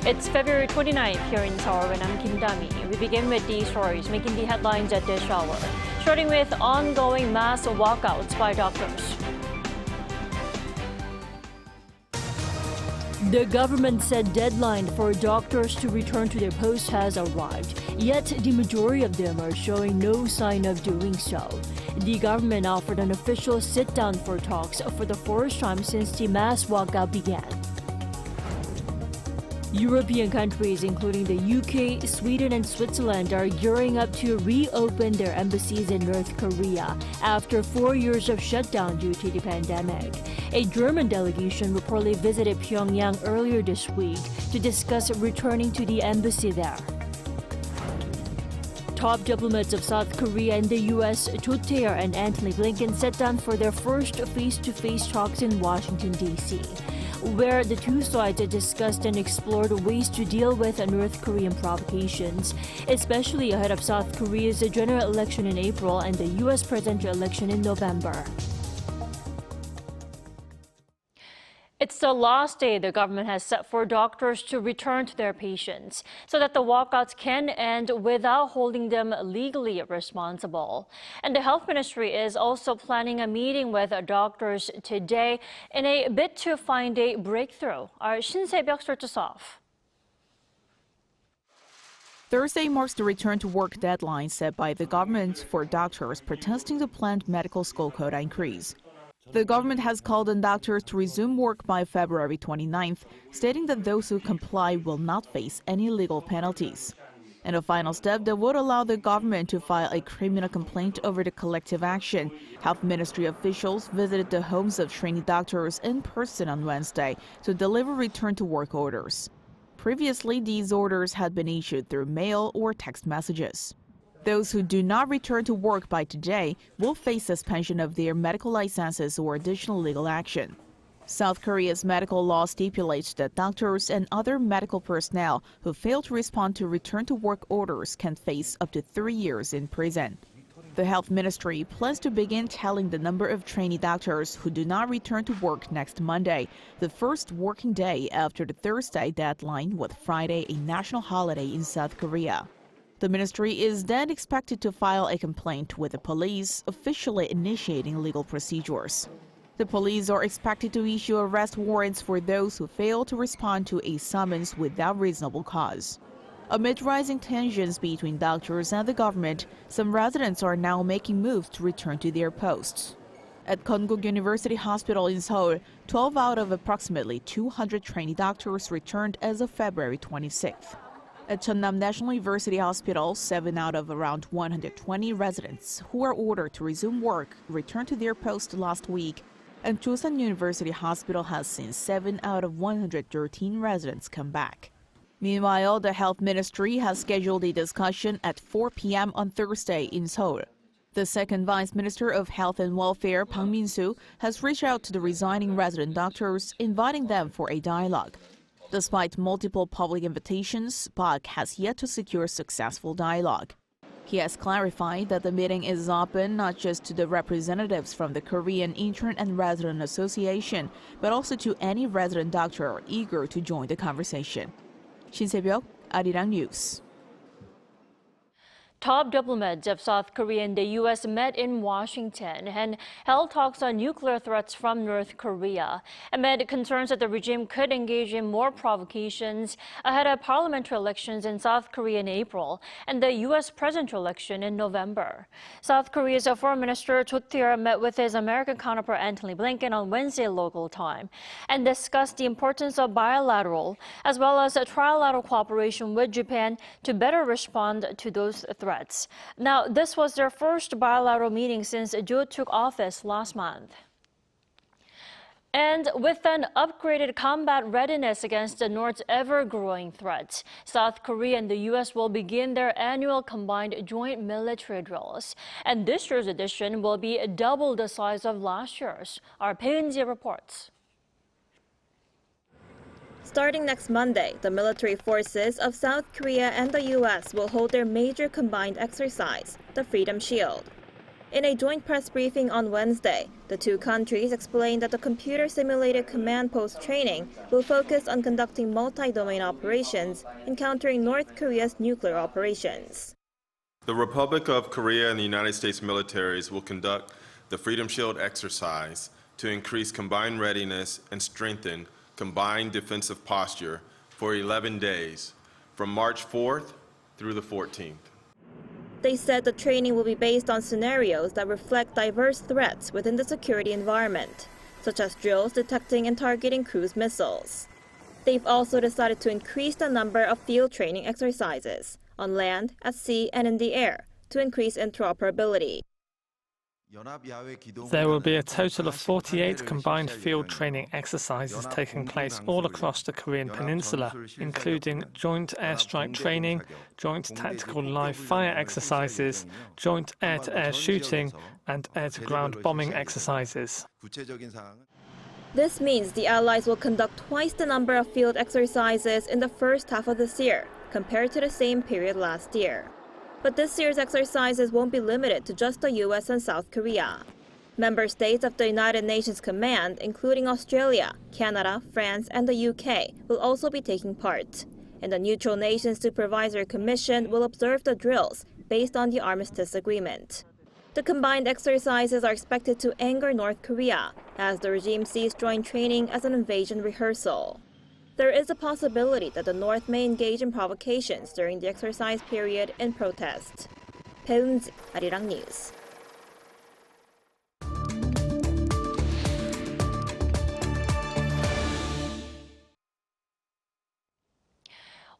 It's February 29th here in Seoul, and I'm Kim Dami. We begin with these stories making the headlines at this hour, starting with ongoing mass walkouts by doctors. The government said deadline for doctors to return to their posts has arrived, yet the majority of them are showing no sign of doing so. The government offered an official sit-down for talks for the first time since the mass walkout began. European countries, including the UK, Sweden, and Switzerland, are gearing up to reopen their embassies in North Korea after 4 years of shutdown due to the pandemic. A German delegation reportedly visited Pyongyang earlier this week to discuss returning to the embassy there. Top diplomats of South Korea and the U.S., Tae and Antony Blinken, sat down for their first face-to-face talks in Washington, D.C., where the two sides discussed and explored ways to deal with North Korean provocations, especially ahead of South Korea's general election in April and the U.S. presidential election in November. It's the last day the government has set for doctors to return to their patients so that the walkouts can end without holding them legally responsible. And the health ministry is also planning a meeting with doctors today in a bid to find a breakthrough. Our Shin Se-byuk starts us off. Thursday marks the return to work deadline set by the government for doctors protesting the planned medical school quota increase. The government has called on doctors to resume work by February 29th, stating that those who comply will not face any legal penalties. In a final step that would allow the government to file a criminal complaint over the collective action, health ministry officials visited the homes of trainee doctors in person on Wednesday to deliver return-to-work orders. Previously, these orders had been issued through mail or text messages. Those who do not return to work by today will face suspension of their medical licenses or additional legal action. South Korea's medical law stipulates that doctors and other medical personnel who fail to respond to return-to-work orders can face up to 3 years in prison. The health ministry plans to begin tallying the number of trainee doctors who do not return to work next Monday, the first working day after the Thursday deadline, with Friday a national holiday in South Korea. The ministry is then expected to file a complaint with the police, officially initiating legal procedures. The police are expected to issue arrest warrants for those who fail to respond to a summons without reasonable cause. Amid rising tensions between doctors and the government, some residents are now making moves to return to their posts. At Konkuk University Hospital in Seoul, 12 out of approximately 200 trainee doctors returned as of February 26th. At Cheonnam National University Hospital, 7 out of around 120 residents who are ordered to resume work returned to their post last week, and Chosun University Hospital has seen 7 out of 113 residents come back. Meanwhile, the health ministry has scheduled a discussion at 4 p.m. on Thursday in Seoul. The second vice minister of Health and Welfare, Park Min-soo, has reached out to the resigning resident doctors, inviting them for a dialogue. Despite multiple public invitations, Park has yet to secure successful dialogue. He has clarified that the meeting is open not just to the representatives from the Korean Intern and Resident Association, but also to any resident doctor eager to join the conversation. Shin Se-byuk, Arirang News. Top diplomats of South Korea and the U.S. met in Washington and held talks on nuclear threats from North Korea, amid concerns that the regime could engage in more provocations ahead of parliamentary elections in South Korea in April and the U.S. presidential election in November. South Korea's Foreign Minister Tae met with his American counterpart Antony Blinken on Wednesday local time and discussed the importance of bilateral as well as trilateral cooperation with Japan to better respond to those threats. Now, this was their first bilateral meeting since Yoon took office last month. And with an upgraded combat readiness against the North's ever-growing threats, South Korea and the U.S. will begin their annual combined joint military drills. And this year's edition will be double the size of last year's. Our Peunji reports. Starting next Monday, the military forces of South Korea and the U.S. will hold their major combined exercise, the Freedom Shield. In a joint press briefing on Wednesday, the two countries explained that the computer-simulated command post training will focus on conducting multi-domain operations in countering North Korea's nuclear operations. The Republic of Korea and the United States militaries will conduct the Freedom Shield exercise to increase combined readiness and strengthen combined defensive posture for 11 days, from March 4th through the 14th. They said the training will be based on scenarios that reflect diverse threats within the security environment, such as drills detecting and targeting cruise missiles. They've also decided to increase the number of field training exercises on land, at sea, and in the air to increase interoperability. There will be a total of 48 combined field training exercises taking place all across the Korean peninsula, including joint airstrike training, joint tactical live fire exercises, joint air-to-air shooting, and air-to-ground bombing exercises. This means the Allies will conduct twice the number of field exercises in the first half of this year compared to the same period last year. But this year's exercises won't be limited to just the U.S. and South Korea. Member states of the United Nations Command, including Australia, Canada, France, and the UK, will also be taking part. And the Neutral Nations Supervisory Commission will observe the drills based on the armistice agreement. The combined exercises are expected to anger North Korea, as the regime sees joint training as an invasion rehearsal. There is a possibility that the North may engage in provocations during the exercise period in protest. 배은지, Arirang News.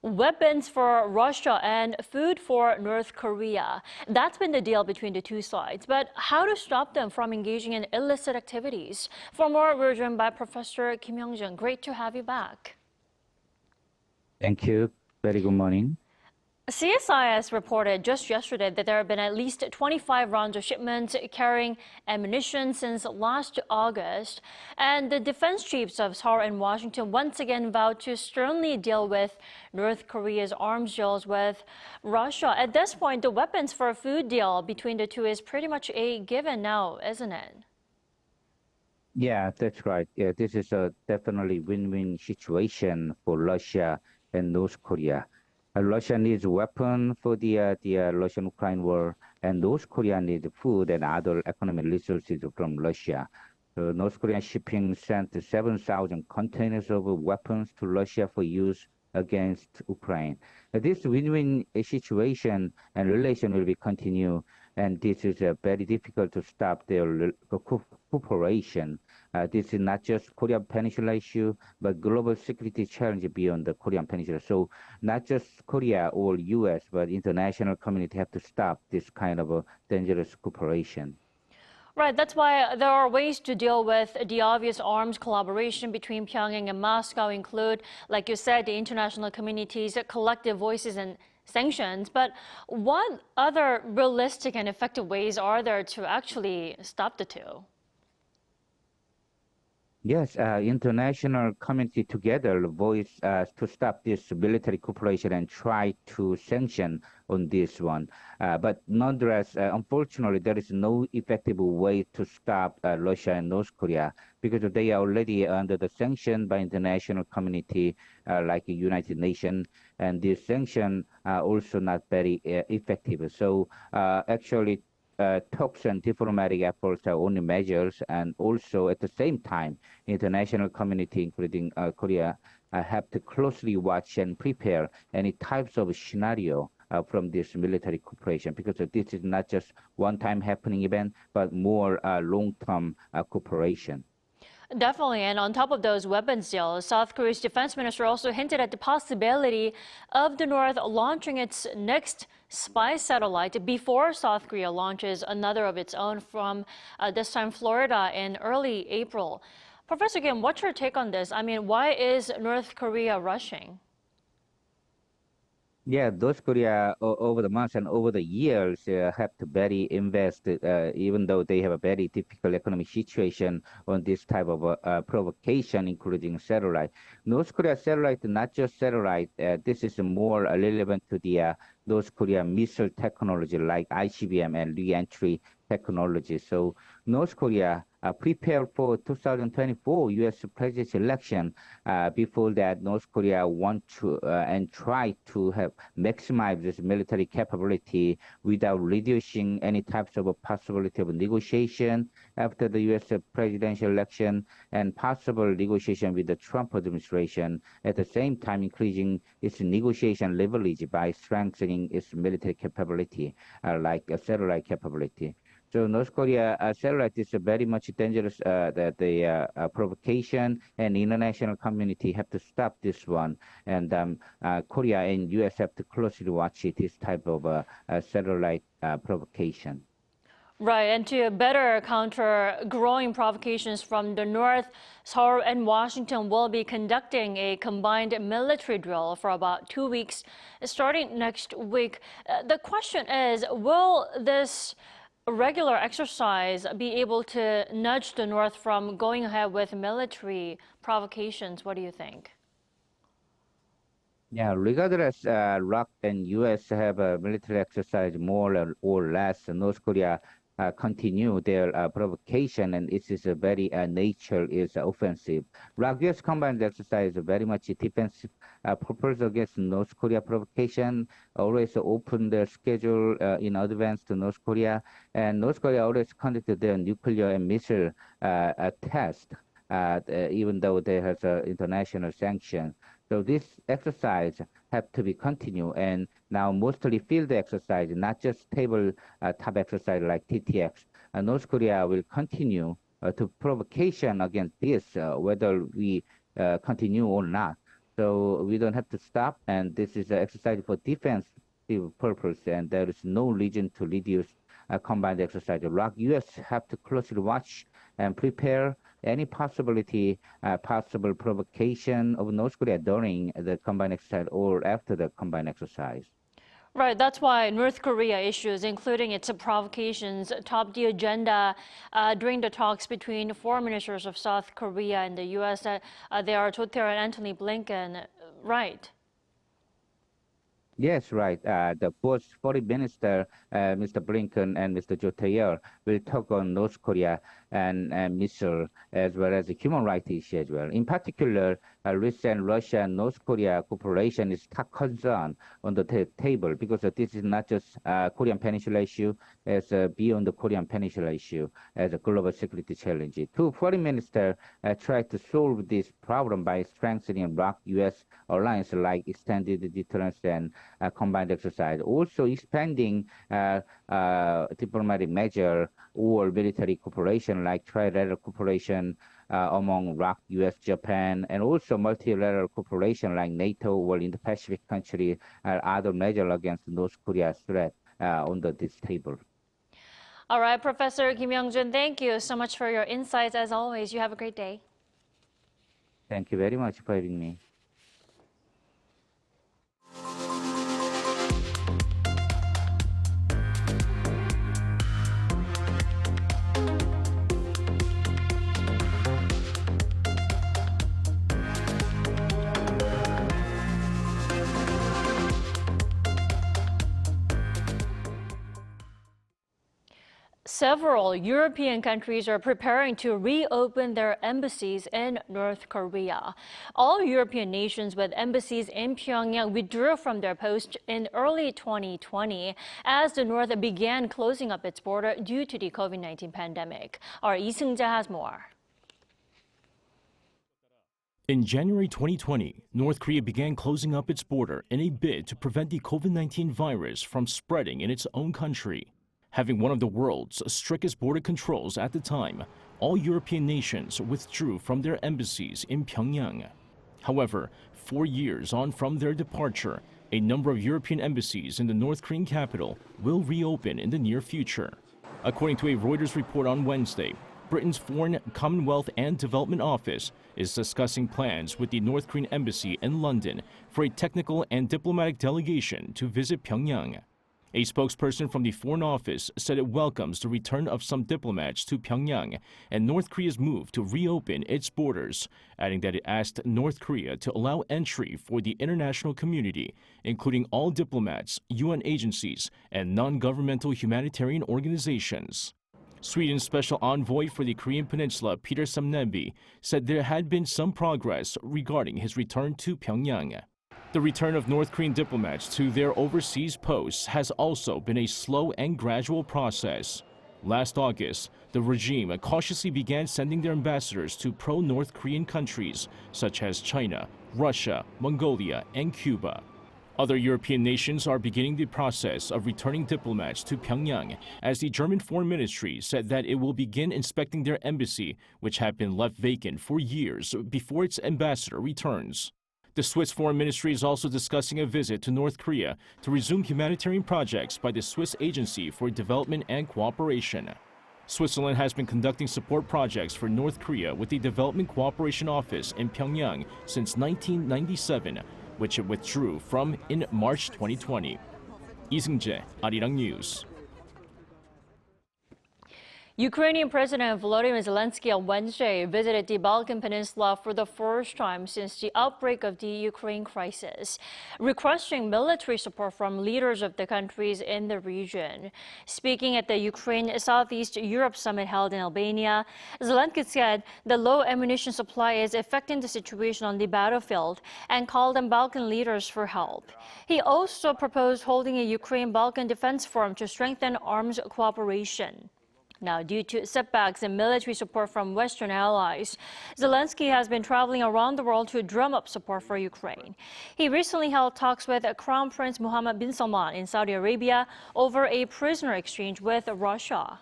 Weapons for Russia and food for North Korea. That's been the deal between the two sides. But how to stop them from engaging in illicit activities? For more, we're joined by Professor Kim Young-jun. Great to have you back. Thank you. Very good morning. CSIS reported just yesterday that there have been at least 25 rounds of shipments carrying ammunition since last August. And the defense chiefs of Seoul and Washington once again vowed to sternly deal with North Korea's arms deals with Russia. At this point, the weapons for a food deal between the two is pretty much a given now, isn't it? Yeah, that's right. Yeah, this is a definitely win-win situation for Russia and North Korea. Russia needs weapons for the Russian-Ukraine war, and North Korea needs food and other economic resources from Russia. North Korean shipping sent 7,000 containers of weapons to Russia for use against Ukraine. This win-win situation and relation will be continue, and this is very difficult to stop their cooperation. This is not just Korean Peninsula issue, but global security challenge beyond the Korean Peninsula. So not just Korea or U.S., but international community have to stop this kind of a dangerous cooperation. Right, that's why there are ways to deal with the obvious arms collaboration between Pyongyang and Moscow include, like you said, the international community's collective voices and sanctions. But what other realistic and effective ways are there to actually stop the two? Yes, international community together voice to stop this military cooperation and try to sanction on this one. But nonetheless, unfortunately, there is no effective way to stop Russia and North Korea because they are already under the sanction by international community like the United Nations, and this sanction are also not very effective. So actually, talks and diplomatic efforts are only measures, and also at the same time, international community, including Korea, have to closely watch and prepare any types of scenario from this military cooperation, because this is not just one-time happening event, but more long-term cooperation. Definitely, and on top of those weapons deals, South Korea's defense minister also hinted at the possibility of the North launching its next spy satellite before South Korea launches another of its own from this time Florida in early April. Professor Kim, what's your take on this? I mean, why is North Korea rushing? Yeah, North Korea over the months and over the years have to very invest, even though they have a very difficult economic situation on this type of provocation, including satellite. North Korea satellite, not just satellite, this is more relevant to the North Korea missile technology like ICBM and re-entry technology. So North Korea prepared for 2024 U.S. presidential election. Before that, North Korea want to and try to have maximize this military capability without reducing any types of a possibility of negotiation after the U.S. presidential election and possible negotiation with the Trump administration. At the same time, increasing its negotiation leverage by strengthening its military capability, like a satellite capability. So North Korea satellite is very much dangerous. That the provocation and international community have to stop this one, and Korea and U.S. have to closely watch this type of satellite provocation. Right, and to better counter growing provocations from the north, Seoul and Washington will be conducting a combined military drill for about 2 weeks, starting next week. The question is, will this regular exercise be able to nudge the north from going ahead with military provocations? What do you think? Yeah, regardless, ROK and U.S. have a military exercise more or less. North Korea continue their provocation, and it is a very nature is offensive. ROK-U.S. combined exercise is very much defensive purpose against North Korea provocation. Always open their schedule in advance to North Korea, and North Korea always conducted their nuclear and missile test, even though there has international sanction. So this exercise have to be continued, and now mostly field exercise, not just table top exercise like TTX. North Korea will continue to provocation against this, whether we continue or not. So we don't have to stop, and this is an exercise for defensive purpose, and there is no reason to reduce combined exercise. ROK-U.S. have to closely watch and prepare any possibility, possible provocation of North Korea during the combined exercise or after the combined exercise. Right, that's why North Korea issues, including its provocations, topped the agenda during the talks between foreign ministers of South Korea and the U.S. They are Cho Tae-yeol and Antony Blinken, right? Yes, right. The both foreign minister, Mr. Blinken and Mr. Cho Tae-yeol, will talk on North Korea and missile as well as the human rights issue as well. In particular, recent Russia and North Korea cooperation is top concern on the table because this is not just Korean Peninsula issue, as beyond the Korean Peninsula issue as a global security challenge. Two foreign ministers try to solve this problem by strengthening ROK-U.S. alliance like extended deterrence and combined exercise. Also expanding diplomatic measure or military cooperation like trilateral cooperation among ROK, U.S., Japan, and also multilateral cooperation like NATO or Indo-Pacific countries are other measures against North Korea's threat under this table. All right, Professor Kim Young-jun, thank you so much for your insights. As always, you have a great day. Thank you very much for having me. Several European countries are preparing to reopen their embassies in North Korea. All European nations with embassies in Pyongyang withdrew from their posts in early 2020 as the North began closing up its border due to the COVID-19 pandemic. Our Lee Seung-jae has more. In January 2020, North Korea began closing up its border in a bid to prevent the COVID-19 virus from spreading in its own country. Having one of the world's strictest border controls at the time, all European nations withdrew from their embassies in Pyongyang. However, 4 years on from their departure, a number of European embassies in the North Korean capital will reopen in the near future. According to a Reuters report on Wednesday, Britain's Foreign, Commonwealth and Development Office is discussing plans with the North Korean embassy in London for a technical and diplomatic delegation to visit Pyongyang. A spokesperson from the Foreign Office said it welcomes the return of some diplomats to Pyongyang and North Korea's move to reopen its borders, adding that it asked North Korea to allow entry for the international community, including all diplomats, UN agencies, and non-governmental humanitarian organizations. Sweden's special envoy for the Korean Peninsula, Peter Samneby, said there had been some progress regarding his return to Pyongyang. The return of North Korean diplomats to their overseas posts has also been a slow and gradual process. Last August, the regime cautiously began sending their ambassadors to pro-North Korean countries such as China, Russia, Mongolia, and Cuba. Other European nations are beginning the process of returning diplomats to Pyongyang, as the German Foreign Ministry said that it will begin inspecting their embassy, which had been left vacant for years before its ambassador returns. The Swiss Foreign Ministry is also discussing a visit to North Korea to resume humanitarian projects by the Swiss Agency for Development and Cooperation. Switzerland has been conducting support projects for North Korea with the Development Cooperation Office in Pyongyang since 1997, which it withdrew from in March 2020. Lee Seung-jae, Arirang News. Ukrainian President Volodymyr Zelenskyy on Wednesday visited the Balkan Peninsula for the first time since the outbreak of the Ukraine crisis, requesting military support from leaders of the countries in the region. Speaking at the Ukraine Southeast Europe Summit held in Albania, Zelenskyy said the low ammunition supply is affecting the situation on the battlefield and called on Balkan leaders for help. He also proposed holding a Ukraine-Balkan Defense Forum to strengthen arms cooperation. Now, due to setbacks in military support from Western allies, Zelenskyy has been traveling around the world to drum up support for Ukraine. He recently held talks with Crown Prince Mohammed bin Salman in Saudi Arabia over a prisoner exchange with Russia.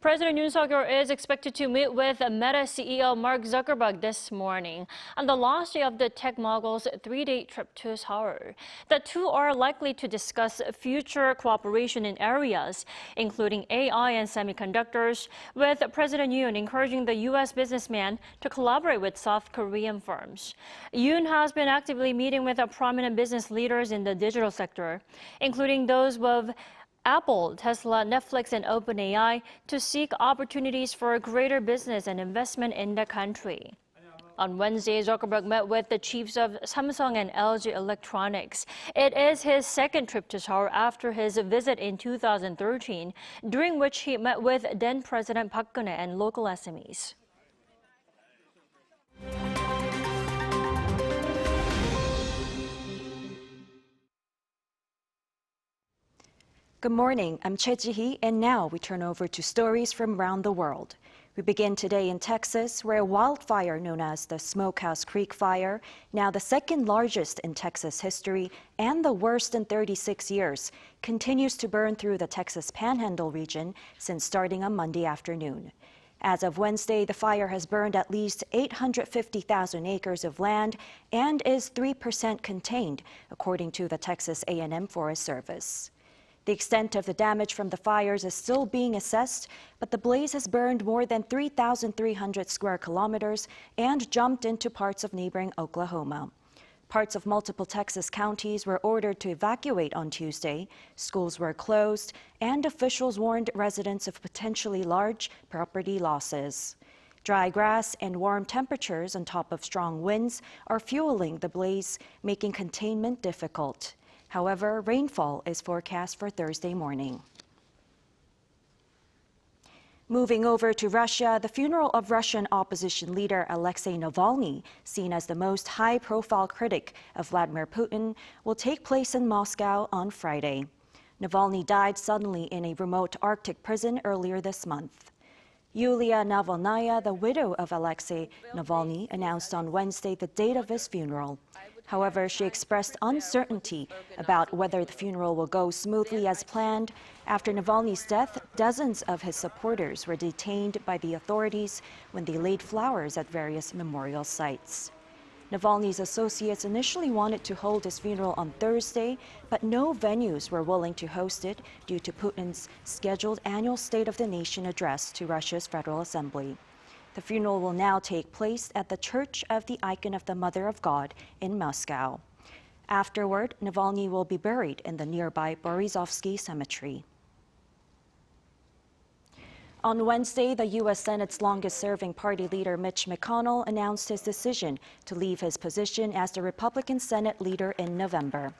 President Yoon Suk-yeol is expected to meet with Meta CEO Mark Zuckerberg this morning on the last day of the tech mogul's three-day trip to Seoul. The two are likely to discuss future cooperation in areas including AI and semiconductors, with President Yoon encouraging the U.S. businessman to collaborate with South Korean firms. Yoon has been actively meeting with prominent business leaders in the digital sector, including those of Apple, Tesla, Netflix, and OpenAI to seek opportunities for greater business and investment in the country. On Wednesday, Zuckerberg met with the chiefs of Samsung and LG Electronics. It is his second trip to Seoul after his visit in 2013, during which he met with then President Park Geun-hye and local SMEs. Good morning, I'm Choi Ji-hee, and now we turn over to stories from around the world. We begin today in Texas, where a wildfire known as the Smokehouse Creek Fire, now the second largest in Texas history and the worst in 36 years, continues to burn through the Texas Panhandle region since starting on Monday afternoon. As of Wednesday, the fire has burned at least 850,000 acres of land and is 3% contained, according to the Texas A&M Forest Service. The extent of the damage from the fires is still being assessed, but the blaze has burned more than 3,300 square kilometers and jumped into parts of neighboring Oklahoma. Parts of multiple Texas counties were ordered to evacuate on Tuesday, schools were closed, and officials warned residents of potentially large property losses. Dry grass and warm temperatures on top of strong winds are fueling the blaze, making containment difficult. However, rainfall is forecast for Thursday morning. Moving over to Russia, the funeral of Russian opposition leader Alexei Navalny, seen as the most high-profile critic of Vladimir Putin, will take place in Moscow on Friday. Navalny died suddenly in a remote Arctic prison earlier this month. Yulia Navalnaya, the widow of Alexei Navalny, announced on Wednesday the date of his funeral. However, she expressed uncertainty about whether the funeral will go smoothly as planned. After Navalny's death, dozens of his supporters were detained by the authorities when they laid flowers at various memorial sites. Navalny's associates initially wanted to hold his funeral on Thursday, but no venues were willing to host it due to Putin's scheduled annual State of the Nation address to Russia's Federal Assembly. The funeral will now take place at the Church of the Icon of the Mother of God in Moscow. Afterward, Navalny will be buried in the nearby Borisovsky Cemetery. On Wednesday, the U.S. Senate's longest-serving party leader Mitch McConnell announced his decision to leave his position as the Republican Senate leader in November.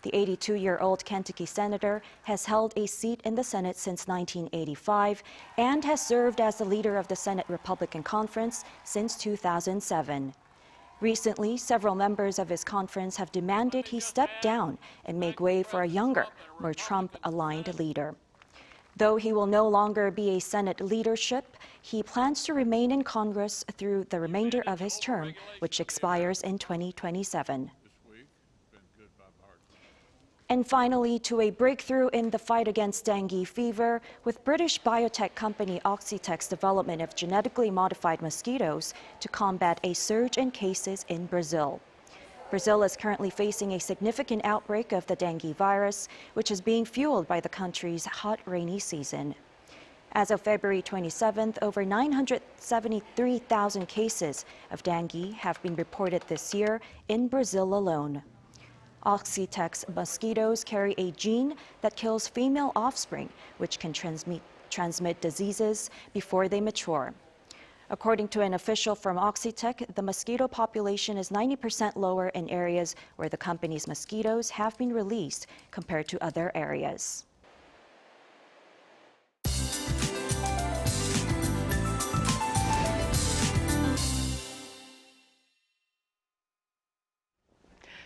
The 82-year-old Kentucky senator has held a seat in the Senate since 1985 and has served as the leader of the Senate Republican Conference since 2007. Recently, several members of his conference have demanded he step down and make way for a younger, more Trump-aligned leader. Though he will no longer be a Senate leadership, he plans to remain in Congress through the remainder of his term, which expires in 2027. And finally, to a breakthrough in the fight against dengue fever, with British biotech company Oxitec's development of genetically modified mosquitoes to combat a surge in cases in Brazil. Brazil is currently facing a significant outbreak of the dengue virus, which is being fueled by the country's hot, rainy season. As of February 27th, over 973,000 cases of dengue have been reported this year in Brazil alone. Oxitec's mosquitoes carry a gene that kills female offspring, which can transmit diseases before they mature. According to an official from Oxitec, the mosquito population is 90% lower in areas where the company's mosquitoes have been released compared to other areas.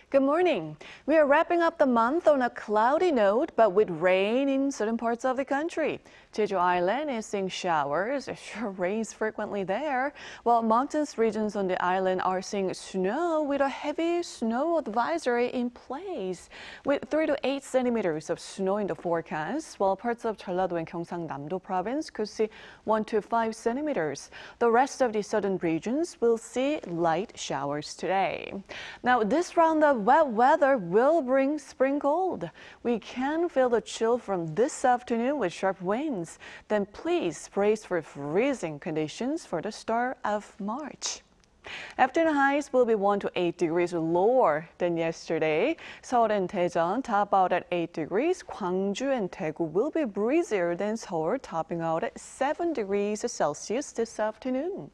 Good morning. We are wrapping up the month on a cloudy note, but with rain in certain parts of the country. Jeju Island is seeing showers. It sure rains frequently there, while mountainous regions on the island are seeing snow with a heavy snow advisory in place, with 3 to 8 centimeters of snow in the forecast, while parts of Jeollado and Gyeongsang-Namdo province could see 1 to 5 centimeters. The rest of the southern regions will see light showers today. Now, this round of wet weather will bring spring cold. We can feel the chill from this afternoon with sharp winds. Then please brace for freezing conditions for the start of March. Afternoon highs will be 1 to 8 degrees lower than yesterday. Seoul and Daejeon top out at 8 degrees. Gwangju and Daegu will be breezier than Seoul, topping out at 7 degrees Celsius this afternoon.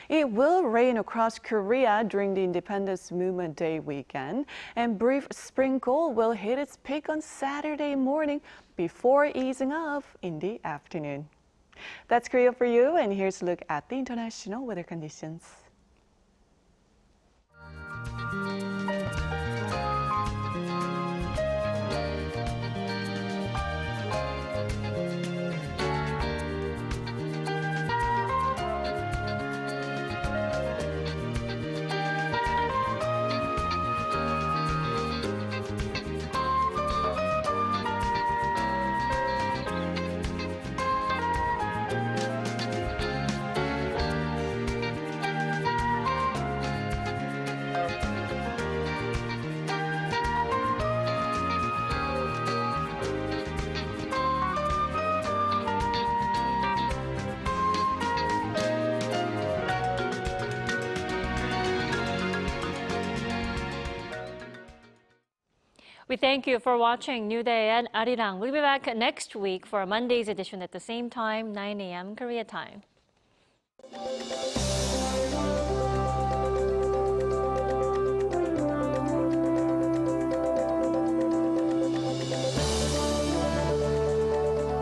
It will rain across Korea during the Independence Movement Day weekend, and brief spring cold will hit its peak on Saturday morning before easing off in the afternoon. That's Korea for you, and here's a look at the international weather conditions. We thank you for watching New Day and Arirang. We'll be back next week for Monday's edition at the same time, 9 a.m. Korea time.